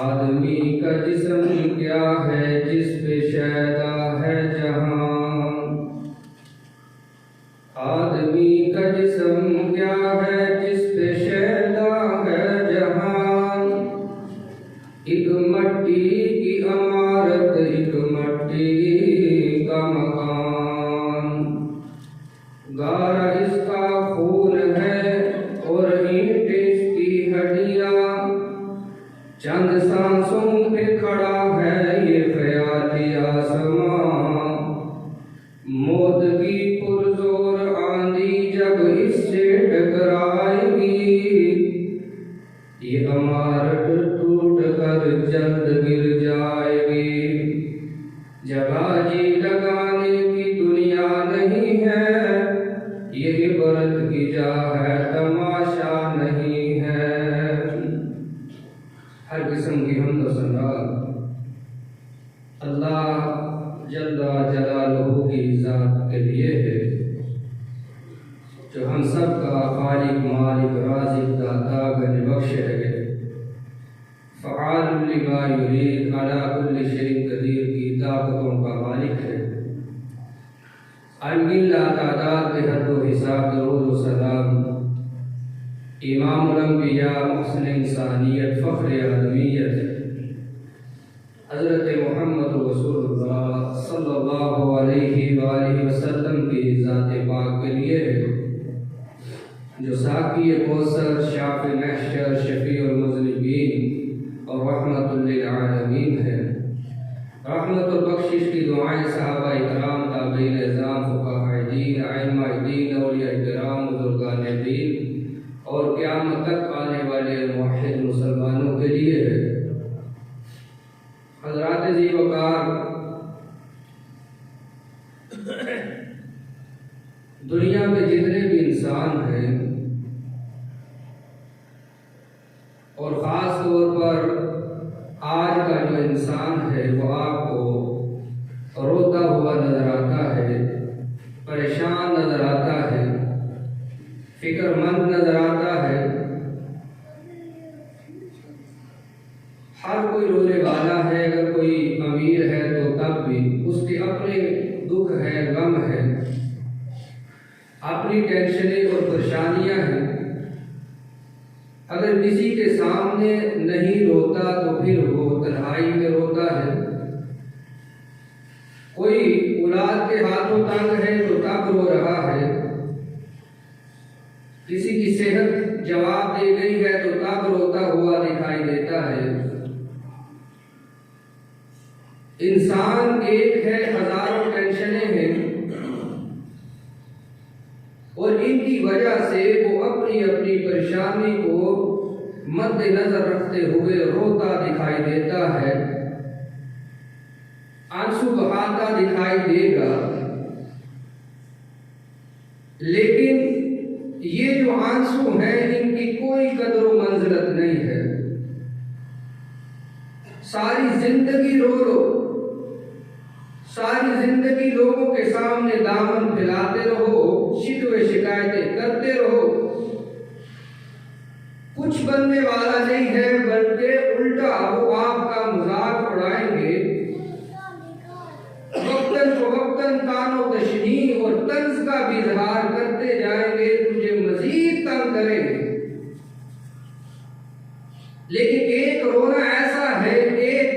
आदमी का जिस्म क्या है जिस पे शैदा है जहां। आदमी का जिस्म क्या है जिस पे शैदा है जहां। एक मट्टी की इमारत, एक मट्टी का मकान। गारा इसका खून है और ईंट इसकी हड्डियां। चंद सांसों पे खड़ा है ये ख्याली आसमां। मौत की नतीजा है, तमाशा नहीं है। हर किस्म की हमद व सना अल्लाह जल्ला जलालुहु की ज़ात के लिए है, जो हम सब का खालिक मालिक राज़िक दाता गनीबख्श है। फ़आल लिमा युरीद अला कुल्लि शैइन क़दीर की ताकतों का मालिक है। अनगिनला तादाद बेहद व हिसाब दरूद व सलाम इमामुल अंबिया मुहसिन इंसानियत फ़ख्र आदमियत हज़रत मुहम्मद रसूलुल्लाह सल्लल्लाहु अलैहि वसल्लम की ज़ात पाक के लिए है, जो साक़ी कौसर शाफ़ी महशर शफ़ीउल मुज़निबीन और रहमतुल लिल आलमीन है। रहमतुल बख्शिश की दुआएं सहाबा इकराम, ताबईन इज़ाम, फुक़हा दीन, आइम्मा दीन, औलिया किराम, बुज़ुर्गान दीन और क़यामत तक आने वाले मुवहिद मुसलमानों के लिए है। हज़रात ज़ी वक़ार, दुनिया में जितने भी इंसान हैं और ख़ास तौर पर आज का जो इंसान है वो आपको रोता हुआ नज़र आता है, परेशान नज़र आता है, फिक्रमंद नज़र आता है। हर कोई रोने वाला है। अगर कोई अमीर है तो तब भी उसके अपने दुख है, गम है, अपनी टेंशनें और परेशानियां हैं। अगर किसी के सामने नहीं रोता तो फिर वो तन्हाई में रोता है। कोई औलाद के हाथों तंग है तो तब रो रहा है। किसी की सेहत जवाब दे गई है तो तब रोता हुआ दिखाई देता है। इंसान एक है, हजारों टेंशनें हैं और इनकी वजह से वो अपनी अपनी परेशानी को मद्देनजर रखते हुए रोता दिखाई देता है, आंसू बहाता दिखाई देगा। लेकिन ये जो आंसू हैं इनकी कोई कदर व मंजिलत नहीं है। सारी जिंदगी रो लो, सारी जिंदगी लोगों के सामने दामन फैलाते रहो, शिकवे शिकायतें करते रहो, कुछ बनने वाला नहीं है, बल्कि उल्टा वो आपका मजाक उड़ाएंगे। वक्तन को वक्तन तानो तशनी और तंज का भी इजहार करते जाएंगे, तुझे मजीद तंग करेंगे। लेकिन एक रोना ऐसा है, एक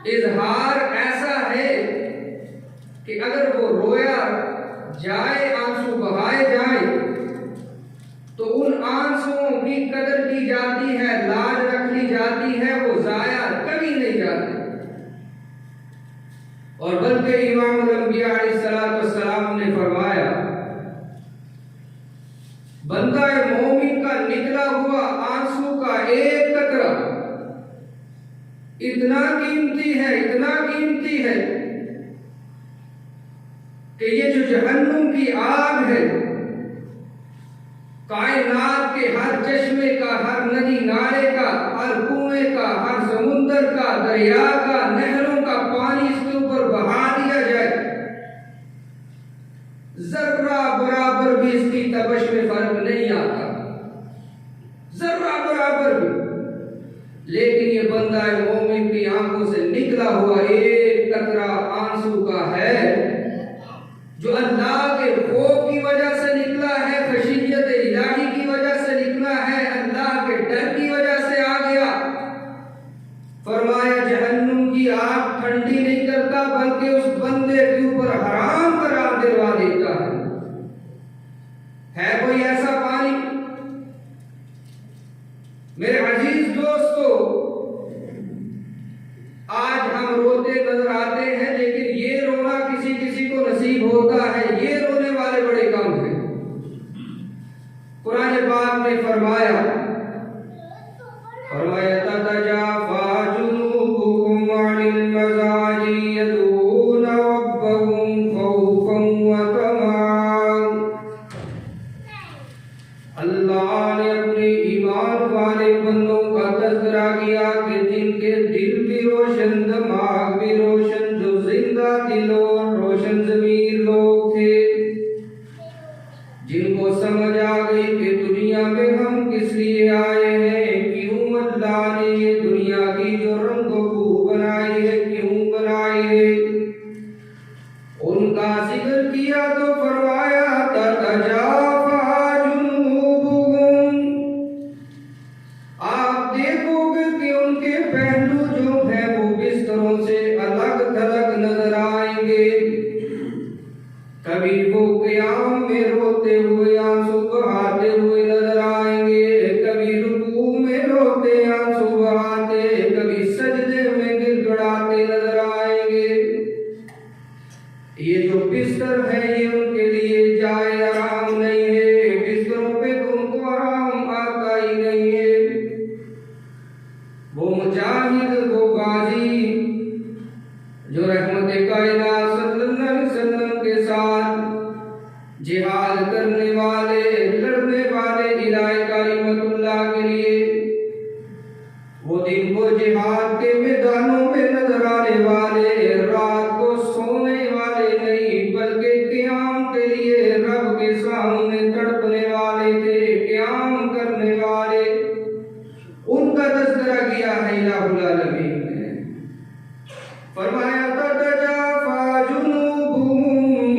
इजहार ऐसा है कि अगर वो रोया जाए, आंसू बहाए जाए तो उन आंसुओं की कदर की जाती है, लाज रख ली जाती है, वो जाया कभी नहीं जाती। और बल्कि इमामुल अंबिया अलैहिस्सलाम ने फरमाया, बंदा मोमिन का निकला हुआ आंसू का एक कतरा इतना कीमती है, इतना कीमती है कि ये जो जहन्नुम की आग है, कायनात के हर चश्मे का, हर नदी नाले का, हर कुएं का, हर समुंदर का, दरिया का, नहरों का पानी इसके ऊपर बहा दिया जाए, जर्रा बराबर भी इसकी तपश में फर्क नहीं आता, जर्रा बराबर भी। लेकिन ये बंदा मोमिन की आंखों से निकला हुआ एक कतरा आंसू का है, जो अल्लाह के खौफ की वजह से निकला है, खशियत इलाही की वजह से निकला है, अल्लाह के डर की वजह से आ गया। फरमाया जहन्नुम की आग ठंडी नहीं करता, बल्कि उस बंदे के ऊपर हराम करार दिलवा देता है कोई ऐसा पानी? मेरे अजीज दोस्तों, आज हम रोते नजर आते हैं, समझ आ गई कि दुनिया में हम किस लिए आए हैं, क्यों अल्लाह ने ये दुनिया की जो रंगो बू बनाई है क्यों बनाई है। उनका जिक्र किया तो फरमाया ततजाफा जुनूबुहुम, आप देखोगे कि उनके पहलू जो हैं वो बिस्तरों से अलग थलग नजर आएंगे। कभी वो क़याम में रोते हुए आंसू बहाते हुए नजर आएंगे, कभी रुकू में रोते आंसू बहाते, कभी सजदे में गिड़गिड़ाते नजर आएंगे। ये जो बिस्तर है ये उनके लिए जाए आराम नहीं है, बिस्तरों पे तो उनको आराम आता ही नहीं है। वो मुजाहिद, वो गाजी जो रहमत कायनात सल्लल्लाहु अलैहि वसल्लम के साथ जिहाद करने वाले, लड़ने वाले इलाही कलिमतुल्लाह के लिए, वो दिन को जिहाद के मैदानों में नजर आने वाले, रात को सोने वाले नहीं बल्कि क़याम के लिए रब के सामने तड़पने वाले थे, क़याम करने वाले। उनका तज़किरा किया है इलाहुल आलमीन ने। फरमाया ततजाफा जुनूबुहुम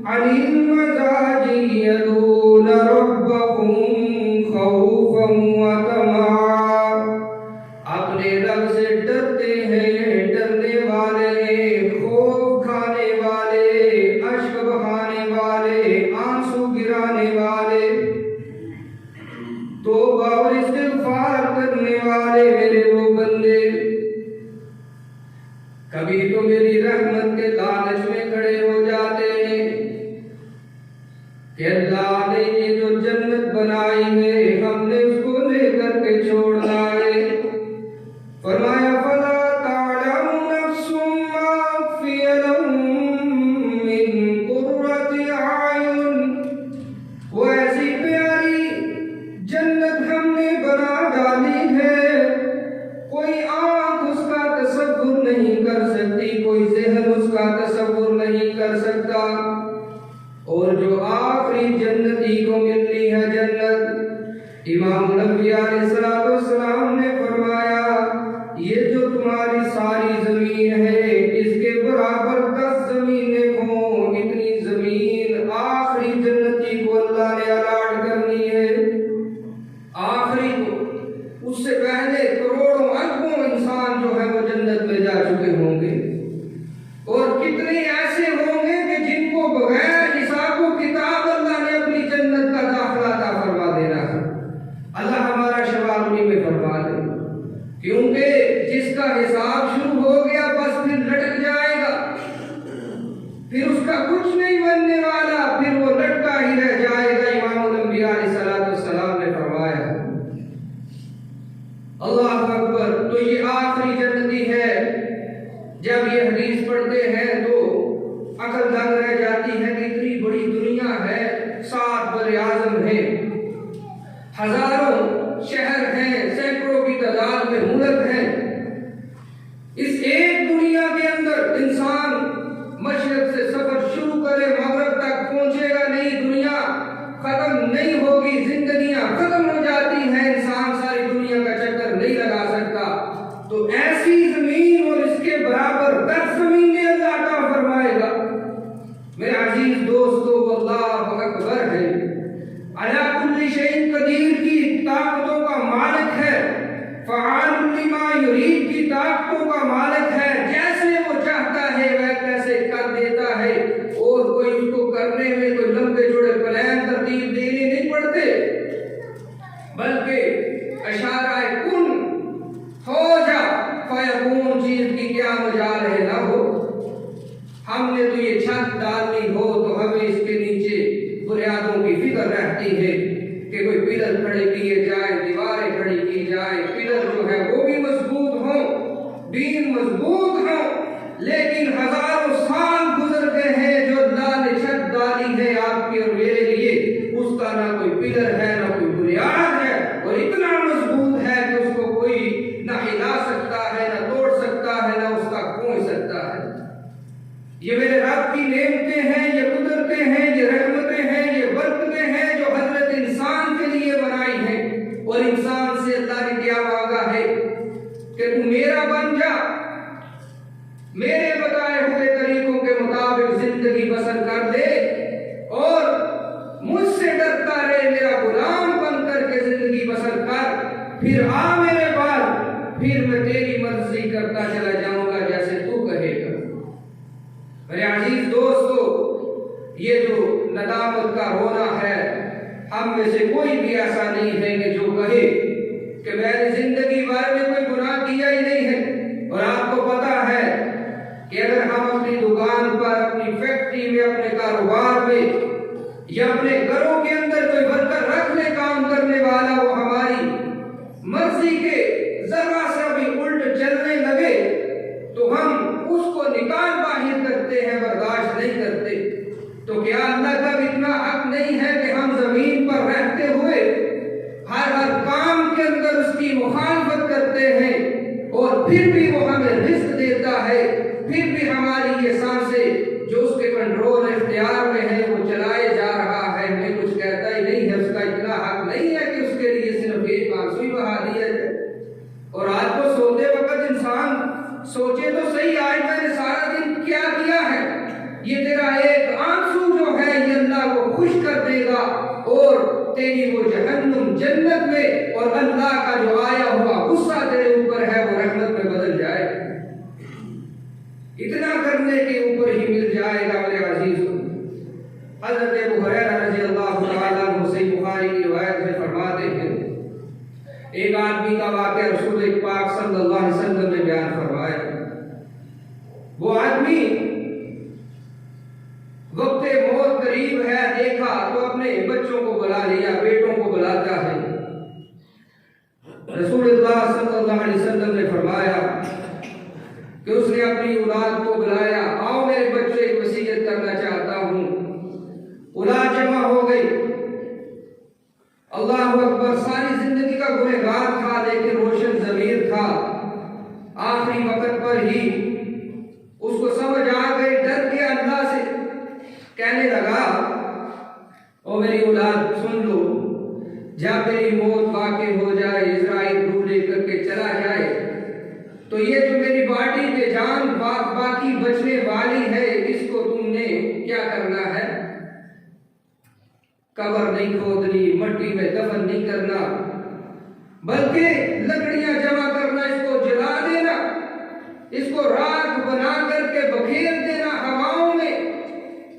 अनिल मज़ाजी यदून रब्बहुम खौफन व तमआ, अपने रब से डरते हैं, डरने वाले हैं, खौफ खाने वाले, अश्क बहाने वाले, आंसू गिराने वाले, तौबा और इस्तिग़फ़ार करने वाले मेरे वो बंदे। कभी तो मेरी रहमत के लालच में खड़े हो जाते हैं कि अल्लाह ने ये जो जन्नत बनाई है हमने उसको लेकर के छोड़ना है। फरमाया फला ताअलमु नफ्सुम मा उख्फिय लहुम मिन कुर्रति आयुन, वो ऐसी प्यारी जन्नत हमने बना डाली है, कोई आंख उसका तसव्वुर नहीं कर सकती, कोई ज़हन उसका तसव्वुर नहीं कर सकता। और जो आखिरी जन्नती को मिलनी है जन्नत, इमाम नबी अलैहिस्सलातु वस्सलाम ने फरमाया ये जो तुम्हारी सारी जमीन है इसके बराबर 10 जमीनें हों, इतनी जमीन आखिरी जन्नती को अल्लाह ने अलाट करनी है। आखिरी को, उससे पहले करोड़ों अरबों इंसान जो है वो जन्नत में जा चुके होंगे, और कितने ऐसे होंगे कि जिनको बगैर हिसाब व किताब अल्लाह ने अपनी जन्नत का दाखिला अता फरमा देना है। अल्लाह हमारा शमाल उन्हीं में फरमा दे, क्योंकि जिसका हिसाब शुरू हो गया बस फिर लटक जाएगा, फिर उसका कुछ नहीं बनने वाला, फिर वो लटका ही रह जाएगा। इमाम नबी अलैहिस्सलातु वस्सलाम ने फरमाया अल्लाह अकबर। तो ये आखिरी जन्नती है। जब ये हदीस पढ़ते हैं तो अकल दंग रह जाती है कि इतनी बड़ी दुनिया है, 7 बड़े आज़म हैं, हजारों शहर हैं, सैकड़ों की तादाद में मुल्क हैं। इस एक दुनिया के अंदर इंसान मशरक से सफर शुरू करे मगरब तक पहुंचेगा नहीं, दुनिया खत्म नहीं होगी, जिंदगियां खत्म हो जाती हैं, इंसान सारी दुनिया का चक्कर नहीं लगा सकता। तो ऐसी जमीन और इसके बराबर 10 जमीनें अल्लाह अता फरमाएगा। मेरे अजीज दोस्तों, अल्लाह अकबर है, अला कुल्ली शैइन कदीर की ताकतों का मालिक है, फ़अालुन लिमा युरीद की ताकतों का मालिक है। जैसे वो चाहता है वह कैसे कर देता है, और कोई उसको करने में कोई लंबे चौड़े प्लान तरतीब देने नहीं पड़ते, बल्कि इशारा कुन हो जा फयकून, चीज की क्या मजाल है ना हो। हमने तो ये छत डालनी हो तो हमें इसके नीचे बुनियादों की फिक्र रहती है कि कोई पिलर खड़े किए जाए, दीवारें खड़ी की जाए, पिलर जो है वो भी मजबूत हों, बीम मजबूत हों। लेकिन हजारों साल गुजर गए हैं, जो अल्लाह ने छत डाली है आपके और मेरे लिए, उसका ना कोई पिलर है ना कोई बुनियाद है, और इतना मजबूत है कि उसको कोई ना हिला सकता है, ना तोड़ सकता है, ना उसका खोल सकता है। ये मेरे रब की नेमतें हैं, ये कुदरतें हैं, ये रहमतें हैं, ये बरकतें हैं जो ये जो नदामत का रोना है, हम में से कोई भी ऐसा नहीं है कि जो कहे कि मैंने जिंदगी भर में कोई गुनाह किया ही नहीं है। और आपको पता है कि अगर हम अपनी दुकान पर, अपनी फैक्ट्री में, अपने कारोबार में या अपने घरों के अंदर कोई वर्कर रख ले काम करने वाला, वो हमारी मर्जी के जरा सा भी उल्ट चलने लगे तो हम उसको निकाल बाहिर करते हैं, बर्दाश्त नहीं करते। तो क्या अल्लाह का भी इतना हक नहीं है कि हम जमीन पर रहते हुए हर काम के अंदर उसकी मुखालफत करते हैं और फिर भी वो हमें रिस्क देता है, फिर भी हमारी ये सांसें जो उसके कंट्रोल इख्तियार में है वो चलाए जा रहा है, हमें कुछ कहता ही नहीं है। उसका इतना हक नहीं है कि उसके लिए सिर्फ एक आंसू ही बहा दिया जाए। और रात को सोते वक्त इंसान सोचे तो सही, आज मैंने सारा दिन क्या किया है। ये तेरा एक आंसू जो है ये अल्लाह को खुश कर देगा और तेरी वो जहन्नुम जन्नत में और अल्लाह का जो आया हुआ गुस्सा तेरे ऊपर है वो रहमत में बदल जाए। इतना करने के ऊपर ही मिल जाएगा मेरे अजीज। हज़रत अबू हुरैरा रज़ियल्लाहु तआला अन्हु सही बुखारी की रिवायत में फरमाते हैं, एक आदमी का वाक़या रसूल पाक सल्लल्लाहु अलैहि वसल्लम ने बयान फरमाया। वो आदमी वक्त मौत करीब है, देखा तो अपने बच्चों को बुला लिया, बेटों को बुलाता है। रसूलुल्लाह सल्लल्लाहु अलैहि वसल्लम ने फरमाया कि उसने अपनी औलाद को बुलाया, आओ मेरे बच्चे एक वसीयत करना चाहता हूँ। औलाद जमा हो गई। अल्लाह अकबर, सारी जिंदगी का गुनहगार था लेकिन रोशन ज़मीर था। आखिरी वक्त पर ही उसको समझ आ गई, डर के अल्लाह से कहने लगा, ओ मेरी औलाद सुन लो, जब मेरी मौत वाक़ई हो जाए, इज़राइल रूह लेकर के चला जाए, तो ये जो मेरी बॉडी पे जान बाकी बचने वाली है, इसको तुमने क्या करना है? कब्र नहीं खोदनी, मट्टी में दफन नहीं करना, बल्कि लकड़ियां जमा करना, इसको जला देना, इसको राख बना करके बखेर देना, हवाओं में,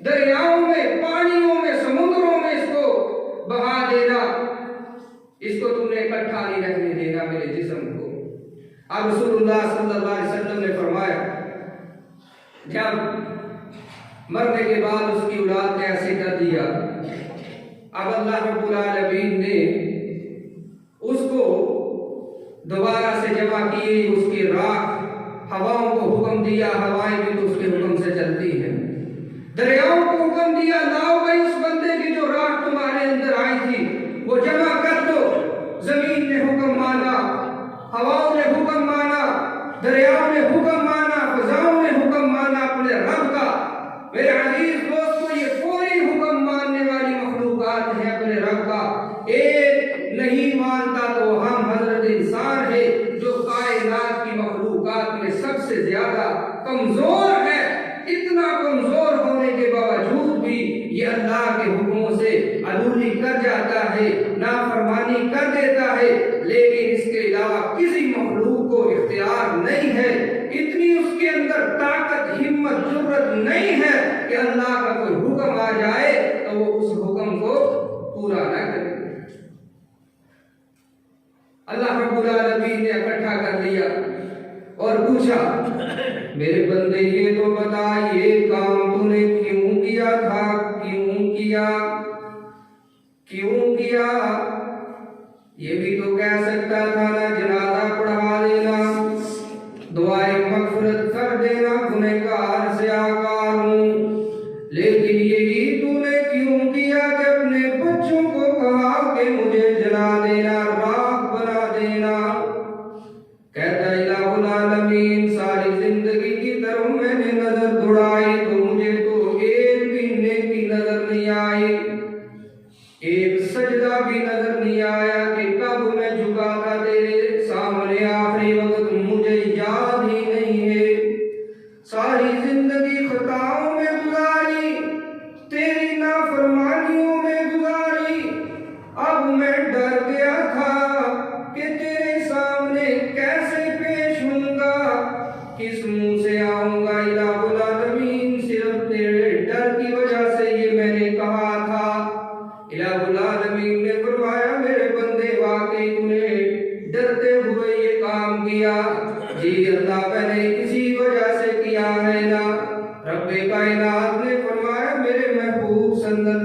दरियाओं में, पानियों में, समुद्रों में इसको बहा देना। इसको तुमने इकट्ठा नहीं रहने देना मेरे जिस्म को। अब रसूलुल्लाह सल्लल्लाहु अलैहि वसल्लम ने फरमाया, जब मरने के बाद उसकी औलाद ने ऐसे कर दिया, अब अल्लाह रब्बुल आलमीन ने उसको दोबारा से जमा किए, उसकी राख हवाओं को हुक्म दिया, हवाएं भी तो उसके हुक्म से चलती हैं, दरियाओं को हुक्म दिया, लाओ भाई उस बंदे की जो राख तुम्हारे अंदर आई थी वो जमा कर दो। जमीन ने हुक्म माना, हवाओं ने हुक्म माना, दरियाओं ने हुक्म माना, फजाओं ने हुक्म माना अपने रब का। मेरे अजीज दोस्तों, ये पूरी हुक्म मानने वाली मखलूकात है अपने रब का। एक नहीं मानता तो हम हजरत इंसान है जो कायनात की मखलूकात में सबसे ज्यादा कमजोर है। इतना कमजोर होने के बावजूद भी ये अल्लाह के हुक्मों से अदूरी कर जाता है, नाफरमानी कर देता है, लेकिन इसके अलावा किसी मखलूक को इख्तियार नहीं है, इतनी उसके अंदर ताकत, हिम्मत, जुर्रत नहीं है कि अल्लाह का कोई हुक्म आ जाए तो वो उस हुक्म को पूरा न करे। अल्लाह रब्बुल आलमीन ने इकट्ठा कर लिया और पूछा, मेरे बंदे ये तो बता, ये काम तूने क्यों किया था? क्यों किया? ये भी तो कह सकता था ना, जनाजा पढ़ा देना, दुआए मगफिरत कर देना, गुनहगार से आकार हूं। लेकिन यही तूने क्यों किया कि अपने बच्चों को कहा कि मुझे जला देना, राख बना देना। कहता इलाहुल आलमीन, सारी जिंदगी की तरफ मैंने नजर दौड़ाई तो मुझे तो एक भी नेकी नजर नहीं आई, एक सजदा भी नजर नहीं आया कि कब मैं झुका था तेरे सामने आखिरी वक्त, मुझे याद ही नहीं है। सारी जिंदगी खताओं में गुजारी, तेरी नाफरमानियों में गुजारी। अब मैं डर गया था कि तेरे सामने कैसे पेश होऊंगा, किस मुंह से आऊंगा। इलाहुल आलमीन, सिर्फ तेरे डर की वजह से ये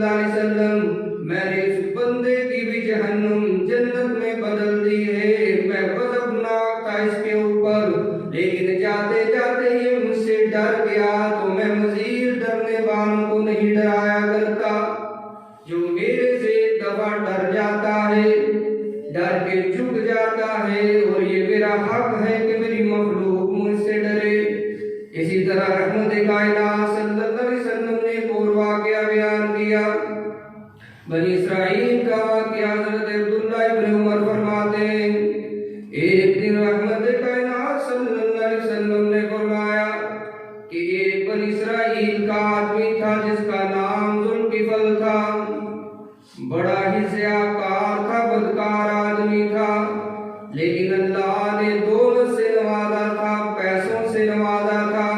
सल्लल्लाहु अलैहि वसल्लम, मैंने इस बंदे की भी जहन्नुम जन्नत में बदल दी है। मैं गज़बनाक था इसके ऊपर, लेकिन जाते जाते ये मुझसे डर गया, तो मैं मज़ीद डरने वालों को नहीं डराया करता। जो मेरे से एक दफा डर जाता है, डर के झुक जाता है, और ये मेरा हक है कि मेरी मखलूक मुझसे डरे। इसी तरह रहमत कायनात सल्लल्लाहु अलैहि वसल्लम ने एक और वाक़या बयान किया। बनी इसराइल का वाक़या हज़रत अब्दुल्लाह इब्न उमर फरमाते हैं, एक दिन रहमत कायनात सल्लल्लाहु अलैहि वसल्लम ने फरमाया कि एक बनी इसराइल का आदमी था जिसका नाम जुल्किफल था। बड़ा ही ज़ियाकार था, बदकार आदमी था, लेकिन अल्लाह ने दौलत से नवाजा था, पैसों से नवाजा था।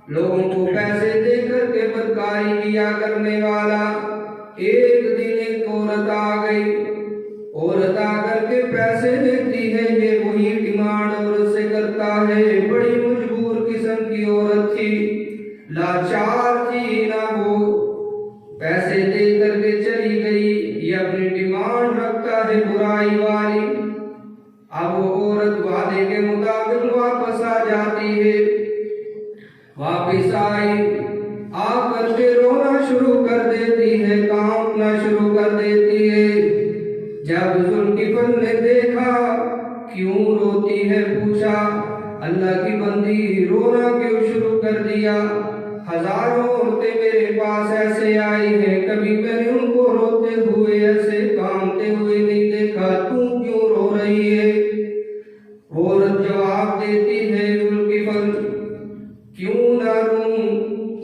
लोगों को पैसे देकर के बदकारी किया करने वाला। एक दिन एक औरत आ गई, औरत आकर के पैसे लेती है, ये वही डिमांड औरत से करता है। बड़ी मजबूर किस्म की औरत थी, लाचार थी ना, वो पैसे दे करके चली गई। ये अपनी डिमांड रखता है बुराई वाली। अब वो औरत वादे के मुताबिक वापस आ जाती है। वापस आई, आकर के रोना शुरू कर देती है, कांपना शुरू कर देती है। जब जुल्किफल ने देखा क्यों रोती है, पूछा, अल्लाह की बंदी रोना क्यों शुरू कर दिया? हजारों औरतें मेरे पास ऐसे आई हैं, कभी मैंने उनको रोते हुए ऐसे कांपते हुए नहीं देखा, तू क्यों रो रही है? औरत जवाब देती है, जुल्किफल क्यों ना रूं,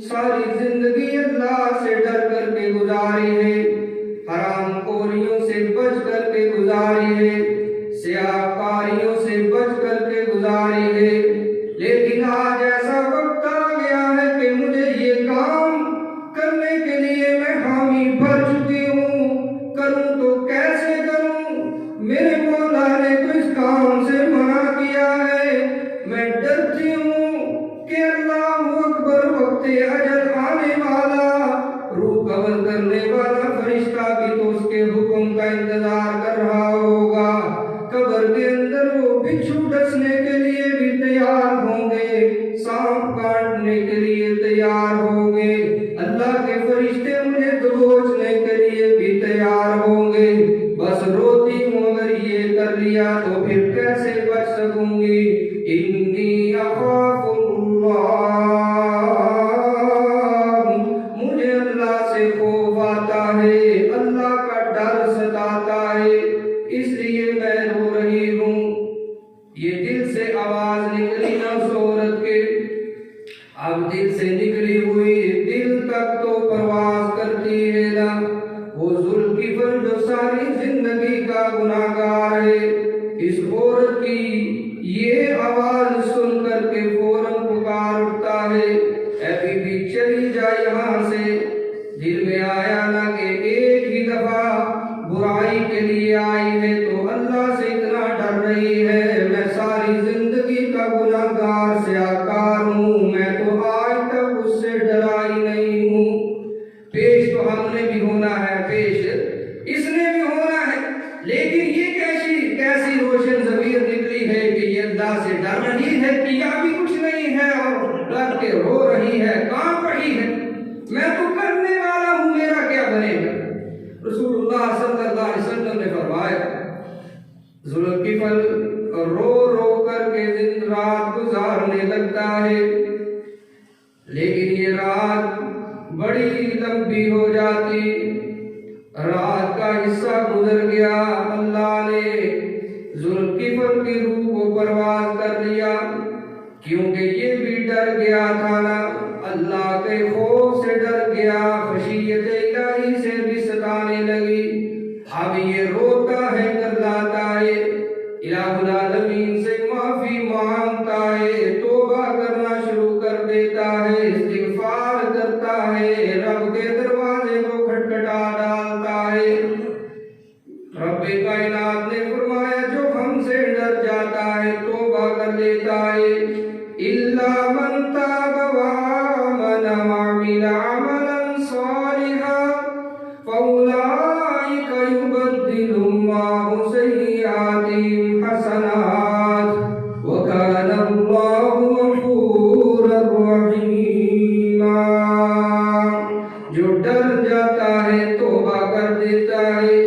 सारी जिंदगी अल्लाह से डर करके गुजारी है, हराम खोरियों से बच करके गुजारी है, सियाकारियों से बच करके गुजारी है। लेकिन आज ऐसा वक्त आ गया है कि मुझे ये काम करने के लिए मैं हामी भर चुकी हूँ, करूँ तो कैसे करूँ? मेरे मौला ने तो इस काम से मना किया है। मैं डरती हूँ कि अल्लाह अकबर वक्त अजल आने वाला, रूह कब्ज़ करने वाला फरिश्ता भी तो उसके हुक्म का इंतजार कर रहा होगा। कब्र के अंदर वो बिच्छू डसने के लिए भी तैयार होंगे, सांप काटने के लिए तैयार होंगे, अल्लाह के फरिश्ते मुझे दबोचने के लिए भी तैयार होंगे। बस रोती हूँ, अगर ये कर लिया तो फिर कैसे बच सकूंगी? इन्नी अख़ाफ़ुल्लाह, मुझे अल्लाह से खौफ आता है, अल्लाह का डर सताता है, इसलिए मैं रो रही हूँ। ये दिल से आवाज निकली ना उस औरत के, अब दिल से निकली हुई दिल तक तो प्रवास करती है ना। वो जुल्किफल जो सारी जिंदगी का गुनाहगार है, इस औरत की ये आवाज सुन करके फौरन पुकार उठता है, ऐ बीबी चली जा यहाँ से। दिल में आया ना कि एक ही दफा बुराई के लिए आई है तो अल्लाह से इतना डर रही है, मैं सारी जिंदगी का गुनाहगार से आकार हूँ, मैं तो आज तक उससे डरा ही नहीं हूँ। पेश तो हमने भी होना है, पेश इसने भी होना है, लेकिन ये कैसी रोशन ज़मीर निकली है कि ये अल्लाह से डर रही है, किया भी कुछ नहीं है और डर के रो रही है, कांप रही है। मैं तो करने वाला हूँ, मेरा क्या बनेगा? रसूलुल्लाह सल्लल्लाहु अलैहि वसल्लम ने फरमाया, जुल्किफल रो रो करके दिन रात गुजारने लगता है, लेकिन ये रात बड़ी लंबी हो जाती। रात का हिस्सा गुजर गया, अल्लाह ने जुल्किफल की रूह को परवाज कर लिया, क्योंकि ये भी डर गया था ना, अल्लाह के खौफ से डर गया, खशियत इलाही से भी सताने लगी। अब ये रोता है, करलाता है, इलाहुल आलमीन से माफी मांगता है, तौबा करना शुरू कर देता है, इस्तिगफार करता है, रब के दरवाजे को खटखटा डालता है। रब्बे कायनात ने फरमाया, जो हमसे डर जाता है तौबा कर लेता है, इल्ला मन ताब व आमन व अमिल अमलन डर जाता है तौबा कर देता है,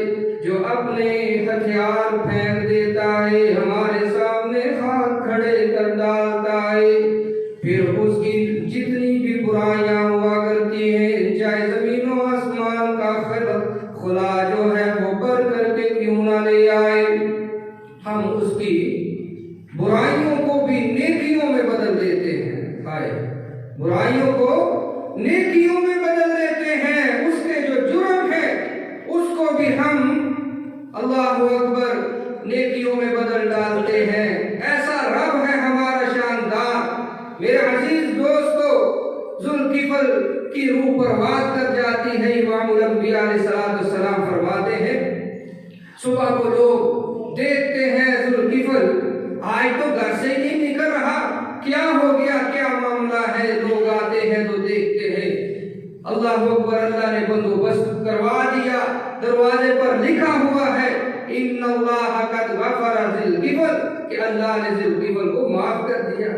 जो अपने हथियार फेंक देता है, हमारे सामने हाथ खड़े कर डालता है, फिर उसकी जितनी भी बुराइयां हुआ करती हैं, चाहे जमीनों आसमान का खुला जो है वो पर करके क्यों ना ले आए, हम उसकी बुराइयों को भी नेकियों में बदल देते हैं। हाय, बुराइयों को नेकियों में बदल देते हैं, उसके जो जुर्म है उसको भी हम अल्लाहु अकबर नेकियों में बदल डालते हैं। ऐसा रब है हमारा शानदार। मेरे अजीज दोस्तों, जुल्किफल की रूह परवाज कर जाती है। इमामुल अंबिया अलैहिस्सलाम फरमाते हैं, सुबह को लोग देखते हैं जुल्किफल आज तो घर से ही नहीं निकल रहा, क्या हो गया, क्या मामला है। लोग आते हैं तो देखते हैं अल्लाह अकबर, अल्लाह ने बंदोबस्त करवा दिया, दरवाजे पर लिखा हुआ है इन्नल्लाह कद गफरा ज़िल्किफल, कि अल्लाह ने ज़िल्किफल को माफ कर दिया।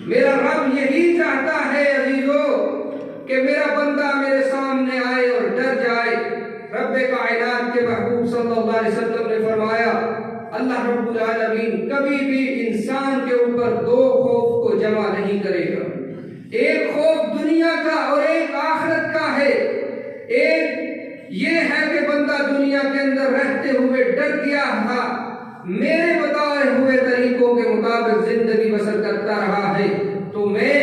मेरा रब यही चाहता है अजीजों कि मेरा बंदा मेरे सामने आए और डर जाए। रब्बे कायनात के महबूब सल्लल्लाहु अलैहि वसल्लम ने फरमाया, अल्लाह रब्बुल आलमीन कभी भी इंसान के ऊपर दो खौफ को जमा नहीं करेगा। एक खौफ दुनिया का और एक आखिरत का है। एक ये है कि बंदा दुनिया के अंदर रहते हुए डर गया था, मेरे बताए हुए तरीकों के मुताबिक जिंदगी बसर करता रहा है, तो मैं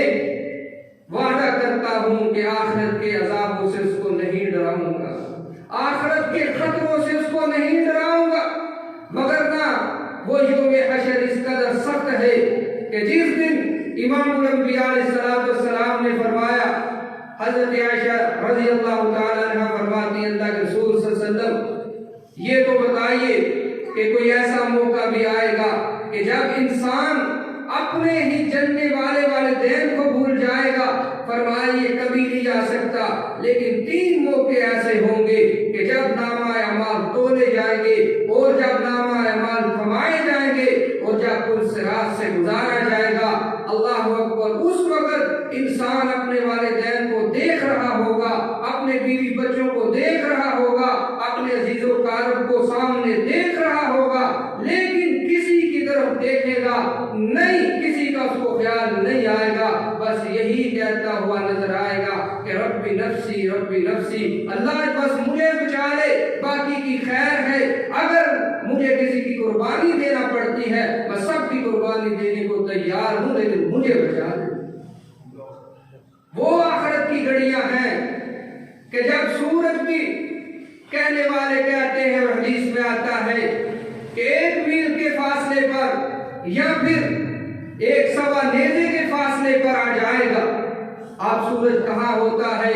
वादा करता हूं कि आखिरत के अजाबों से उसको नहीं डराऊंगा, आखिरत के खतरों से उसको नहीं डराऊंगा। मगर ना वो यौम हशर इस कदर सख्त है कि जिस दिन इमामुल अंबिया अलैहिस्सलाम ने फरमाया, हजरत आयशा रज़ियल्लाहु ताला अन्हा फरमाती हैं, अल्लाह के रसूल सल्लल्लाहु अलैहि वसल्लम ये तो बताइए कि कोई ऐसा मौका भी आएगा कि जब इंसान अपने ही जन्ने वाले वालिदैन को भूल जाएगा। फरमाया ये कभी नहीं आ सकता, लेकिन 3 मौके ऐसे होंगे कि जब नामा अमाल तोले जाएंगे और जब नामा अमाल कमाए जाएंगे और जब पुल सिरात से गुजारा जाएगा। अल्लाह अकबर, उस वक्त इंसान अपने वालिदैन को देख रहा होगा, अपने बीवी बच्चों को देख रहा होगा, अपने अजीजों कारब को सामने देख रहा होगा, लेकिन किसी की तरफ देखेगा नहीं, किसी का उसको ख्याल नहीं आएगा, बस यही कहता हुआ नजर आएगा कि रब्बी नफ्सी रब्बी नफ्सी, अल्लाह बस मुझे बचा ले, बाकी की खैर है। अगर मुझे किसी की कुर्बानी देना पड़ती है, मैं सबकी कुर्बानी देने को तैयार हूं, लेकिन मुझे बचा ले। वो आखिरत की घड़ियां हैं कि जब सूरज भी, कहने वाले कहते हैं और हदीस में आता है कि 1 मील के फासले पर या फिर 1 सवा नेज़े के फासले पर आ जाएगा। आप सूरज कहाँ होता है?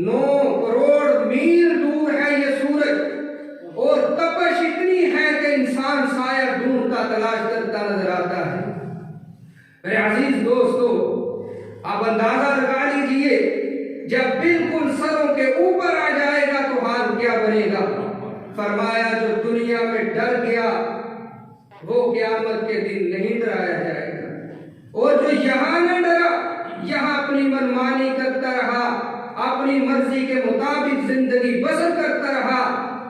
9 करोड़ मील दूर है ये सूरज, और तपश इतनी है कि इंसान साया ढूंढता तलाश करता नजर आता है। मेरे अजीज दोस्तों, आप अंदाजा लगा लीजिए, जब बिल्कुल सरों के ऊपर आ जाएगा तो हाल क्या बनेगा। फरमाया जो दुनिया में डर गया वो क़यामत के दिन नहीं डराया जाएगा, और जो यहाँ न डरा, यहाँ अपनी मनमानी करता रहा, अपनी मर्जी के मुताबिक जिंदगी बसर करता रहा,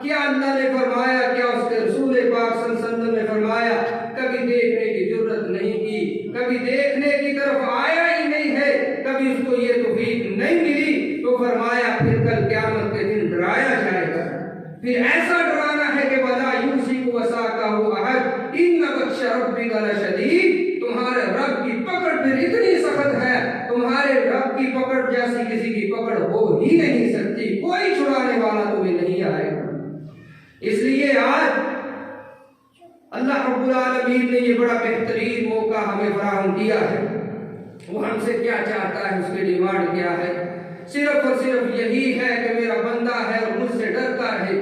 क्या अल्लाह ने फरमाया, क्या उसके रसूल पाक सल्लल्लाहु अलैहि वसल्लम ने फरमाया, कभी देखने की जरूरत नहीं की, कभी देखने की तरफ आया ही नहीं है, कभी उसको ये तौफीक नहीं मिली, तो फरमाया फिर कल क़यामत के दिन डराया जाएगा। फिर ऐसा डराना है कि वला यूसिकु वसाक़हु अहद इन्न बत्श रब्बिका लशदीद, तुम्हारे रब की पकड़ फिर इतनी सख्त है, तुम्हारे रब की पकड़ जैसी किसी की पकड़ हो ही नहीं सकती, कोई छुड़ाने वाला तुम्हें नहीं आएगा। इसलिए आज अल्लाह रब्बुल आलमीन ने ये बड़ा बेहतरीन मौका हमें फराहम किया है। वो हमसे क्या चाहता है, उसकी डिमांड क्या है? सिर्फ और सिर्फ यही है कि मेरा बंदा है और मुझसे डरता है।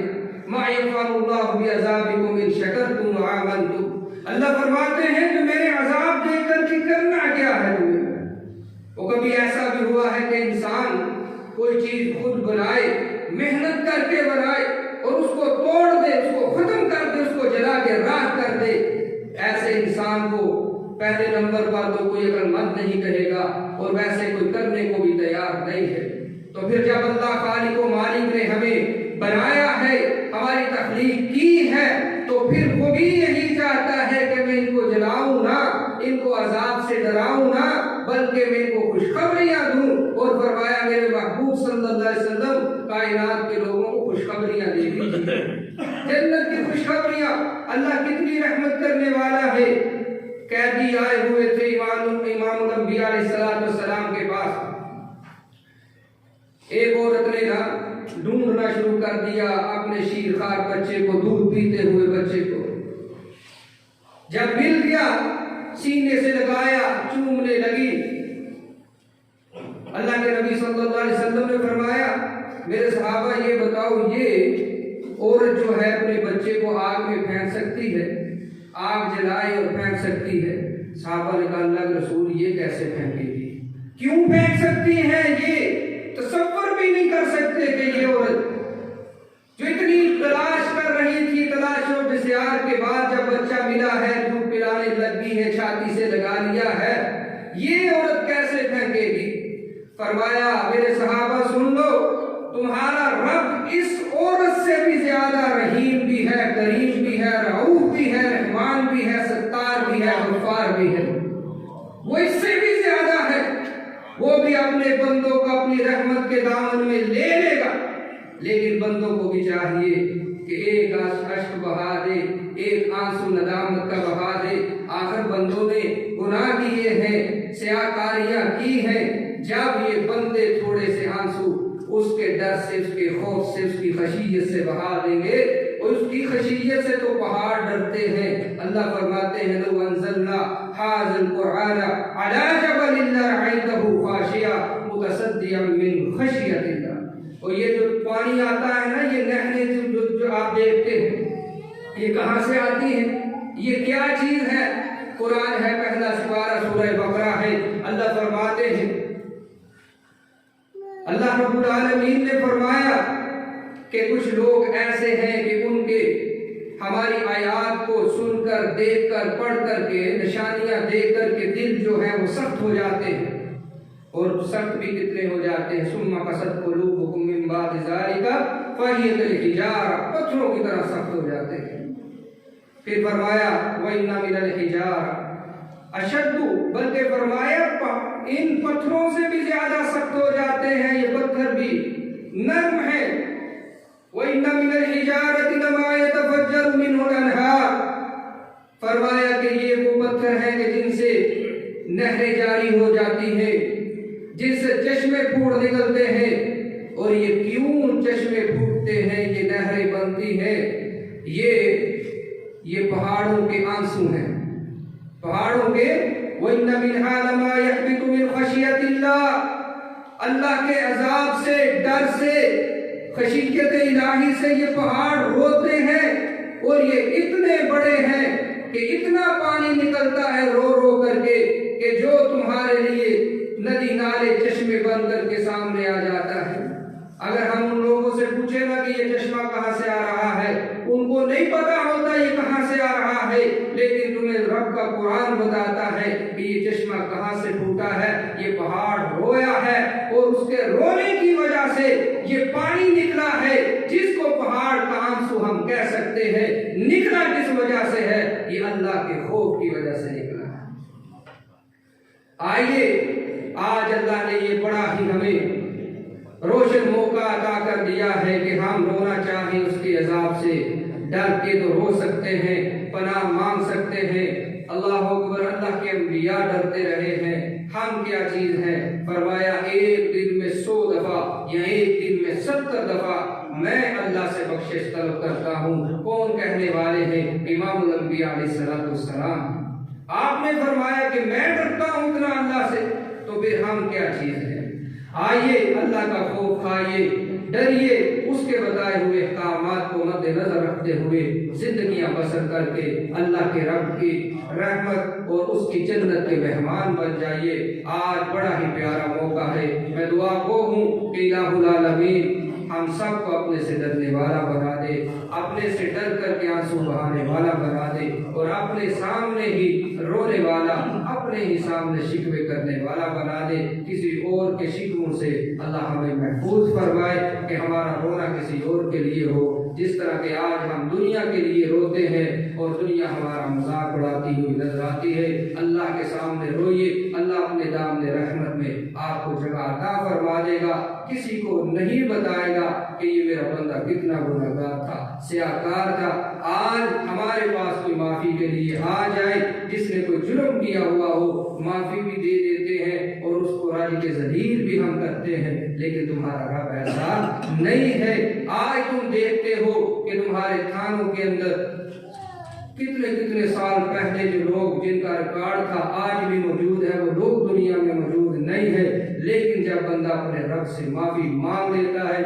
मा यफ़अलुल्लाहु बिअज़ाबिकुम इन शकरतुम व आमनतुम। अल्लाह फरमाते हैं कि मेरे अजाब देकर के करना क्या है तुम्हें। वो कभी ऐसा भी हुआ है कि इंसान कोई चीज खुद बनाए, मेहनत करके बनाए और उसको तोड़ दे, उसको खत्म कर दे, उसको जला के राख कर दे। ऐसे इंसान को पहले नंबर पर तो कोई अक्लमंद नहीं कहेगा और वैसे कोई करने को भी तैयार नहीं है। तो फिर जब अल्लाह खालिक व मालिक ने हमें बनाया है, हमारी तख्लीक की है, तो फिर वो भी यही चाहता है कि मैं इनको जलाऊं ना, इनको अजाब से डराऊं ना, बल्कि मैं इनको खुशखबरियां दूं। और फरमाया मेरे महबूब सल्लल्लाहु अलैहि वसल्लम कायनात के लोगों को खुशखबरियां दे दीजिए, जन्नत की खुशखबरियां। अल्लाह कितनी रहमत करने वाला है। कैदी आए हुए थे इमामुल अंबिया अलैहिस्सलाम के पास। एक औरत ने ना ढूंढना शुरू कर दिया अपने शीरखार बच्चे को, दूध पीते हुए बच्चे को। जब मिल गया सीने से लगाया, चूमने लगी। अल्लाह के नबी सल्लल्लाहु अलैहि वसल्लम ने फरमाया मेरे सहाबा ये बताओ, ये औरत जो है अपने बच्चे को आग में फेंक सकती है, आग जलाए और फेंक सकती है? सहाबा ने कहा अल्लाह के रसूल ये कैसे फेंकेगी, क्यों फेंक सकती है? ये तसव्वुर भी नहीं कर सकते कि ये औरत जो इतनी तलाश कर रही थी, तलाश और बिस्यार के बाद जब बच्चा मिला है, दूध पिलाने लगी है, छाती से लगा लिया है, ये औरत कैसे फेंकेगी? फरमाया मेरे सहाबा सुन लो, तुम्हारा रब इस औरत से भी ज्यादा रहीम भी है, करीम भी है, रऊफ भी है, रहमान भी है, सत्तार भी है, गफ्फार भी है। वो इससे भी ज्यादा है। वो भी अपने बंदों को अपनी रहमत के दामन में ले लेगा, लेकिन बंदों को भी चाहिए कि एक अश्क बहा दे, एक आंसू नदामत का बहा दे। आखिर बंदों ने गुनाह किए हैं, स्याकारियां की हैं। जब ये बंदे थोड़े से आंसू उसके डर से, उसके खौफ से, उसकी खशियत से बहा देंगे, और उसकी खशियत से तो पहाड़ डरते हैं। अल्लाह फरमाते हैं लो अंज़लना हाज़िल कुरआन अला जबलिन लरअयतहु खाशिया मुतसद्दियन मिन खशियतिल्लाह। और ये जो पानी आता है ना, ये नहरें जो आप देखते हैं, ये कहाँ से आती है? ये क्या चीज है? कुरान है, पहला सुपारा सूरह बकरा है। अल्लाह फरमाते हैं, अल्लाह रब्बुल आलमीन ने फरमाया कि कुछ लोग ऐसे हैं कि उनके हमारी आयात को सुनकर, देखकर, पढ़कर के, निशानियां देखकर के दिल जो है वो सख्त हो जाते हैं। और सख्त भी कितने हो जाते हैं, सुम्मा कसद कुलूबुकुम मिन बाद ज़ालिका फहिय कल हिजारा, पत्थरों की तरह सख्त हो जाते हैं। फिर फरमाया व इन्ना मिनल हिजारा अशद्दु, बल्कि फरमाया इन पत्थरों से भी ज्यादा सख्त हो जाते हैं, ये पत्थर भी नर्म है। व इन्ना मिनल हिजारति लमा यतफज्जरु मिनहुल अनहार, फरमाया कि ये वो पत्थर हैं कि जिनसे नहरें जारी हो जाती हैं, जिनसे चश्मे फूट निकलते हैं। और ये क्यों चश्मे फूटते हैं, ये नहरें बनती हैं? ये पहाड़ों के आंसू हैं, पहाड़ों के। वइन्ना मिन्हा लमा यहबितु मिन खशियतिल्लाह, अल्लाह के अजाब से, डर से, खशियत इलाही से ये पहाड़ रोते हैं। और ये इतने बड़े हैं कि इतना पानी निकलता है रो रो करके कि जो तुम्हारे लिए नदी नाले चश्मे बन करके सामने आ जाता है। अगर हम उन लोगों से पूछे ना कि ये चश्मा कहाँ से आ रहा है, उनको नहीं पता होता ये कहाँ से आ रहा है, लेकिन तुम्हें रब का कुरान बताता है कि ये चश्मा कहाँ से फूटा है। ये पहाड़ रोया है और उसके रोने की वजह से ये पानी निकला है, जिसको पहाड़ का आंसू हम कह सकते हैं। निकला किस वजह से है? ये अल्लाह के खौफ की वजह से निकला है। आइए, आज अल्लाह ने ये बड़ा ही हमें रोशन मौका अता कर दिया है कि हम रोना चाहें उसके अजाब से, डर के तो रो सकते हैं, पनाह मांग सकते हैं। अल्लाह अकबर, अल्लाह के अंबिया डरते रहे हैं, हम क्या चीज हैं? फरमाया एक दिन में 100 दफा या एक दिन में 70 दफा मैं अल्लाह से बख्शिश तलब करता हूँ। कौन कहने वाले हैं? इमामुल अंबिया अलैहिस्सलाम। आपने फरमाया कि मैं डरता हूँ इतना अल्लाह से, तो फिर हम क्या चीज हैं? आइए अल्लाह का खौफ खाइए, डरिए, उसके बताए हुए अहकामात को मद्देनजर रखते हुए जिंदगियां बसर करके अल्लाह के रब की रहमत और उसकी जन्नत के मेहमान बन जाइए। आज बड़ा ही प्यारा मौका है। मैं दुआ गो हूँ कि इलाहुल आलमीन हम सबको अपने से डरने वाला बना दे, अपने से डर करके आंसू बहाने वाला बना दे और अपने सामने ही रोने वाला, अपने ही सामने शिकवे करने वाला बना दे। किसी और के शिकवों से अल्लाह हमें महफूज फरमाए कि हमारा रोना किसी और के लिए हो। जिस तरह के आज हम दुनिया के लिए रोते हैं और दुनिया हमारा मजाक उड़ाती हुई नजर आती है, अल्लाह के सामने रोइए, अल्लाह अपने दामने रहमत में आपको जगह अता फरमा देगा। किसी को नहीं बताएगा कि ये मेरा बंदा कितना गुनहगार था, सियाकार था। आज हमारे पास कोई माफी के लिए आ जाए, जिसने कोई जुर्म किया हुआ हो, माफी भी दे देते हैं और उसको राज के जलील भी हम करते हैं, लेकिन तुम्हारा रब ऐसा नहीं है। आज तुम देखते हो कि तुम्हारे थानों के अंदर कितने कितने साल पहले जो लोग जिनका रिकॉर्ड था आज भी मौजूद है, वो लोग दुनिया में मौजूद नहीं है। लेकिन जब बंदा अपने रब से माफी मांग लेता है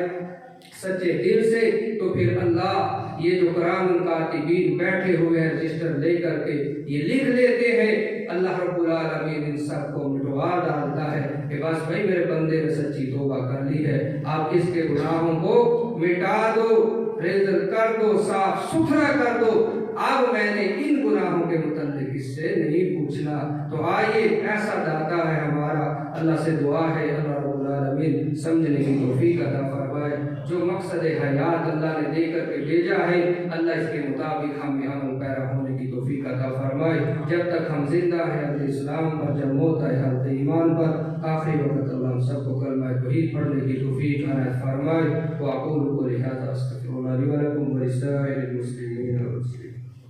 सच्चे दिल से, तो फिर अल्लाह ये जो कुरान कातिबीन बैठे हुए हैं रजिस्टर लेकर के ये लिख लेते हैं, अल्लाह रब्बुल आलमीन इन सबको मिटवा डालता है कि बस भाई मेरे बंदे ने सच्ची तौबा कर ली है, आप इसके गुनाहों को मिटा दो, रेजर कर दो, साफ सुथरा कर दो, अब मैंने इन गुनाहों के मुताल्लिक इससे नहीं पूछना। तो आइए, ऐसा दाता है हमारा, अल्लाह से दुआ है अल्लाह रब्बुल आलमीन समझने की तौफीक अता फरमाए। जो मकसद हयात अल्लाह ने दे करके भेजा है, अल्लाह इसके मुताबिक हमें अमल पैरा होने की तौफीक अता फरमाए। जब तक हम जिंदा हैं हज़रत इस्लाम पर, जब मौत है हज़रत ईमान पर, आखिरी वक्त अल्लाह हम सबको कलमा तौहीद पढ़ने की तौफीक अता फरमाए। व अक़ूलु क़ौली हाज़ा अस्तग़फिरुल्लाह ली व लकुम व लिसाइरिल मुस्लिमीन।